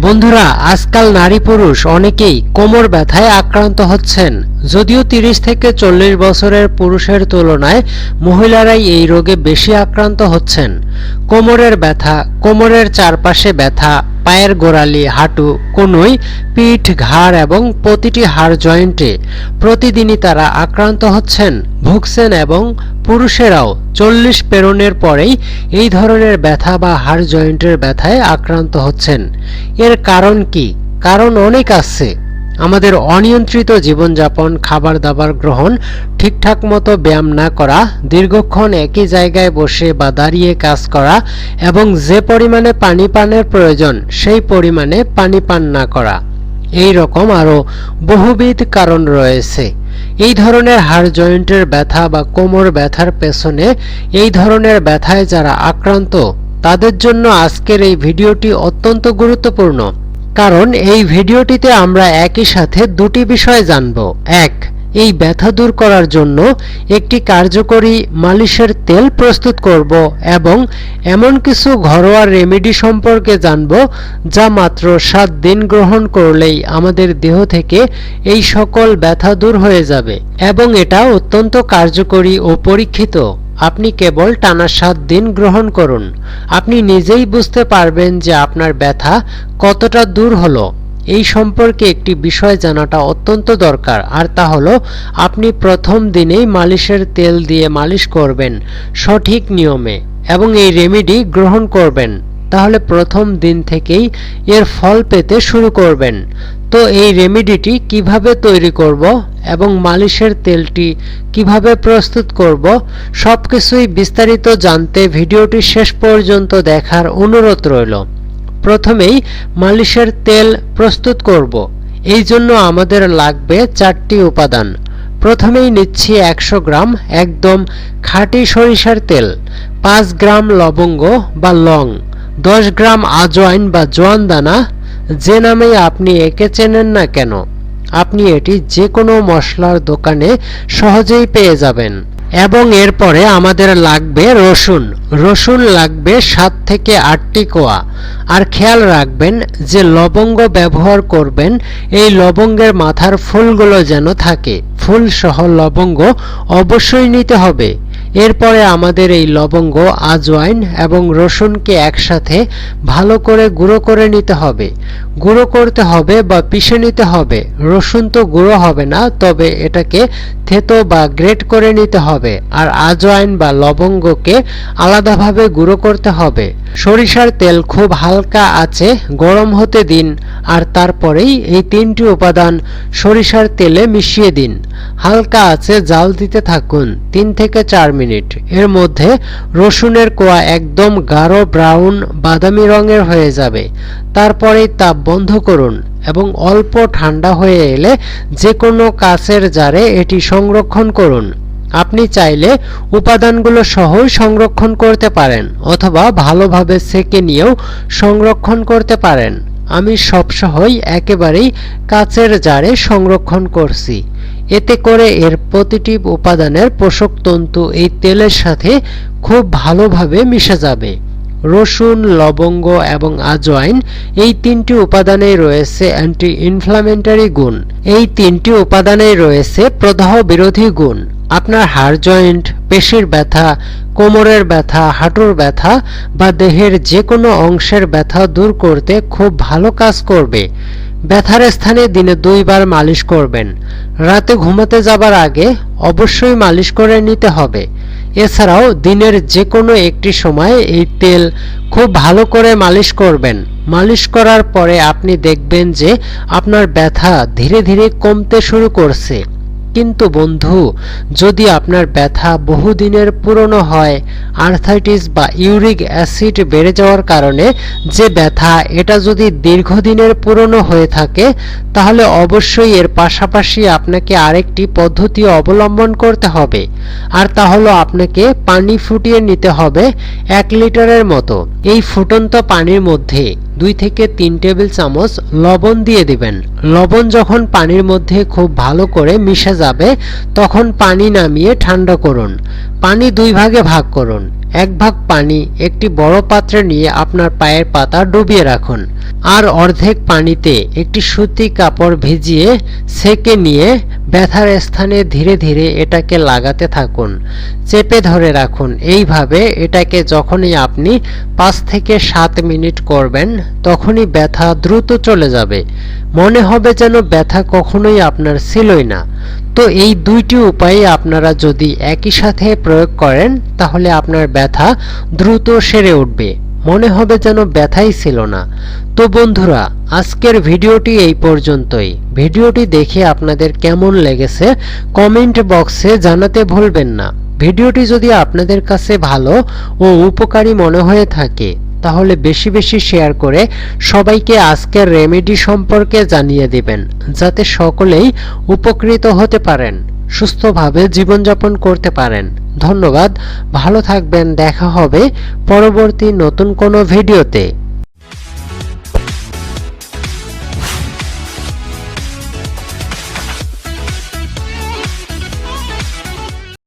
বন্ধুরা, আজকাল নারী পুরুষ অনেকেই কোমর ব্যথায় আক্রান্ত হচ্ছেন। যদিও 30 থেকে 40 বছরের পুরুষের তুলনায় মহিলারাই এই রোগে বেশি আক্রান্ত হচ্ছেন। কোমরের ব্যথা, কোমরের চারপাশে ব্যথা, পায়ের গোড়ালি, হাঁটু, কনুই, পিঠ, ঘাড় এবং প্রতিটি হাড় জয়েন্টে প্রতিদিনই তারা আক্রান্ত হচ্ছেন, ভুগছেন এবং পুরুষেরাও 40 পেরোনোর পরেই এই ধরনের ব্যথা বা হাড় জয়েন্টের ব্যথায় আক্রান্ত হচ্ছেন। এর কারণ কি? কারণ অনেক আছে। আমাদের অনিয়ন্ত্রিত জীবনযাপন, খাবার দাবার গ্রহণ, ঠিকঠাক মতো ব্যায়াম না করা, দীর্ঘক্ষণ একই জায়গায় বসে বা দাঁড়িয়ে কাজ করা এবং যে পরিমাণে পানি পানের প্রয়োজন সেই পরিমাণে পানি পান না করা, এই রকম আরও বহুবিধ কারণ রয়েছে। এই ধরনের হাড় জয়েন্টের ব্যথা বা কোমর ব্যথার পেছনে এই ধরনের ব্যথায় যারা আক্রান্ত তাদের জন্য আজকের এই ভিডিওটি অত্যন্ত গুরুত্বপূর্ণ। কারণ এই ভিডিওটিতে আমরা একই সাথে দুটি বিষয় জানব। এক, এই ব্যথা দূর করার জন্য একটি কার্যকরী মালিশের তেল প্রস্তুত করব এবং এমন কিছু ঘরোয়া রেমেডি সম্পর্কে জানব যা মাত্র 7 দিন গ্রহণ করলেই আমাদের দেহ থেকে এই সকল ব্যথা দূর হয়ে যাবে এবং এটা অত্যন্ত কার্যকরী ও পরীক্ষিত। আপনি কেবল টানা 7 দিন গ্রহণ করুন, আপনি নিজেই বুঝতে পারবেন যে আপনার ব্যথা কতটা দূর হলো। এই সম্পর্কে একটি বিষয় জানাটা অত্যন্ত দরকার, আর তা হলো আপনি প্রথম দিনেই মালিশের তেল দিয়ে মালিশ করবেন সঠিক নিয়মে এবং এই রেমেডি গ্রহণ করবেন, তাহলে প্রথম দিন থেকেই এর ফল পেতে শুরু করবেন। তো এই রেমেডিটি কিভাবে তৈরি করব এবং মালিশের তেলটি কিভাবে প্রস্তুত করব সবকিছুই বিস্তারিত জানতে ভিডিওটি শেষ পর্যন্ত দেখার অনুরোধ রইল। প্রথমেই মালিশের তেল প্রস্তুত করব, এই জন্য আমাদের লাগবে 4টি উপাদান। প্রথমেই নিচ্ছি 100 গ্রাম একদম খাঁটি সরিষার তেল, 5 গ্রাম লবঙ্গ বা লং, 10 গ্রাম আজওয়াইন বা জোয়ান দানা, যে নামেই আপনি একে চেনেন না কেন আপনি এটি যে কোনো মশলার দোকানে সহজেই পেয়ে যাবেন। এবং এরপরে আমাদের লাগবে রসুন। রসুন লাগবে 7 থেকে 8টি কোয়া। আর খেয়াল রাখবেন যে লবঙ্গ ব্যবহার করবেন এই লবঙ্গের মাথার ফুলগুলো যেন থাকে, ফুল সহ লবঙ্গ অবশ্যই নিতে হবে। এরপরে আমাদের এই লবঙ্গ, আজওয়াইন এবং রসুনকে একসাথে ভালো করে গুঁড়ো করে নিতে হবে। গুঁড়ো করতে হবে বা পিষে নিতে হবে। রসুন তো গুঁড়ো হবে না, তবে এটাকে থেতো বা গ্রেট করে নিতে হবে। আর আজওয়াইন বা লবঙ্গকে আলাদাভাবে গুঁড়ো করতে হবে। সরিষার তেল খুব হালকা আঁচে গরম হতে দিন আর তারপরেই এই 3টি উপাদান সরিষার তেলে মিশিয়ে দিন। হালকা আঁচে জাল দিতে থাকুন 3 থেকে 4 মিনিট। এর মধ্যে রসুনের কোয়া একদম গাঢ় ব্রাউন বাদামি রঙের হয়ে যাবে। তারপরেই তাপ বন্ধ করুন এবং অল্প ঠান্ডা হয়ে এলে যে কোনো কাচের জারে এটি সংরক্ষণ করুন। আপনি চাইলে উপাদানগুলো সহই সংরক্ষণ করতে পারেন অথবা ভালোভাবে সেকে নিয়েও সংরক্ষণ করতে পারেন। আমি সবসহই একেবারেই কাচের জারে সংরক্ষণ করছি। এতে করে এর প্রতিটি উপাদানের পোষক তন্তু এই তেলের সাথে খুব ভালোভাবে মিশে যাবে। রসুন, লবঙ্গ এবং আজওয়াইন এই 3টি উপাদানেই রয়েছে অ্যান্টি ইনফ্ল্যামেটরি গুণ। এই 3টি উপাদানেই রয়েছে প্রদাহ বিরোধী গুণ। আপনার হাড় জয়েন্ট, পেশির ব্যথা, কোমরের ব্যথা, হাঁটুর ব্যথা বা দেহের যে কোনো অংশের ব্যথা দূর করতে খুব ভালো কাজ করবে। ব্যথার স্থানে দিনে 2 বার মালিশ করবেন। রাতে ঘুমাতে যাবার আগে অবশ্যই মালিশ করে নিতে হবে। এছাড়াও দিনের যে কোনো একটি সময় এই তেল খুব ভালো করে মালিশ করবেন। মালিশ করার পরে আপনি দেখবেন যে আপনার ব্যথা ধীরে ধীরে কমতে শুরু করছে। কিন্তু বন্ধু, যদি আপনার ব্যথা বহুদিনের পুরনো হয়, আর্থাইটিস বা ইউরিক অ্যাসিড বেড়ে যাওয়ার কারণে যে ব্যথা, এটা যদি দীর্ঘদিনের পুরনো হয়ে থাকে তাহলে অবশ্যই এর পাশাপাশি আপনাকে আরেকটি পদ্ধতি অবলম্বন করতে হবে। আর তা হলো আপনাকে পানি ফুটিয়ে নিতে হবে 1 লিটারের মতো। এই ফুটন্ত পানির মধ্যে 2 থেকে 3 টেবিল চামচ লবণ দিয়ে দিবেন। লবণ যখন পানির মধ্যে খুব ভালো করে মিশে যাবে তখন পানি নামিয়ে ঠান্ডা করুন। পানি 2 ভাগে ভাগ করুন। 1 ভাগ পানি একটি বড় পাত্রে নিয়ে আপনার পায়ের পাতা ডুবিয়ে রাখুন। আর অর্ধেক পানিতে একটি সুতি কাপড় ভিজিয়ে সেকে নিয়ে ব্যথার স্থানে ধীরে ধীরে এটাকে লাগাতে থাকুন, চেপে ধরে রাখুন। এইভাবে এটাকে যখনই আপনি 5 থেকে 7 মিনিট করবেন তখনই ব্যথা দ্রুত চলে যাবে, মনে হবে যেন ব্যথা কখনোই আপনার ছিলই না। তো এই দুইটি উপায় আপনারা যদি একই সাথে প্রয়োগ করেন তাহলে আপনার ব্যথা দ্রুত সেরে উঠবে, মনে হবে যেন ব্যথাই ছিল না। তো বন্ধুরা, আজকের ভিডিওটি এই পর্যন্তই। ভিডিওটি দেখে আপনাদের কেমন লেগেছে কমেন্ট বক্সে জানাতে ভুলবেন না। ভিডিওটি যদি আপনাদের কাছে ভালো ও উপকারী মনে হয়ে থাকে তাহলে বেশি বেশি শেয়ার করে সবাইকে আজকের রেমেডি সম্পর্কে জানিয়ে দিবেন, যাতে সকলেই উপকৃত হতে পারেন, সুস্থভাবে জীবনযাপন করতে পারেন। ধন্যবাদ, ভালো থাকবেন। দেখা হবে পরবর্তী নতুন কোনো ভিডিওতে।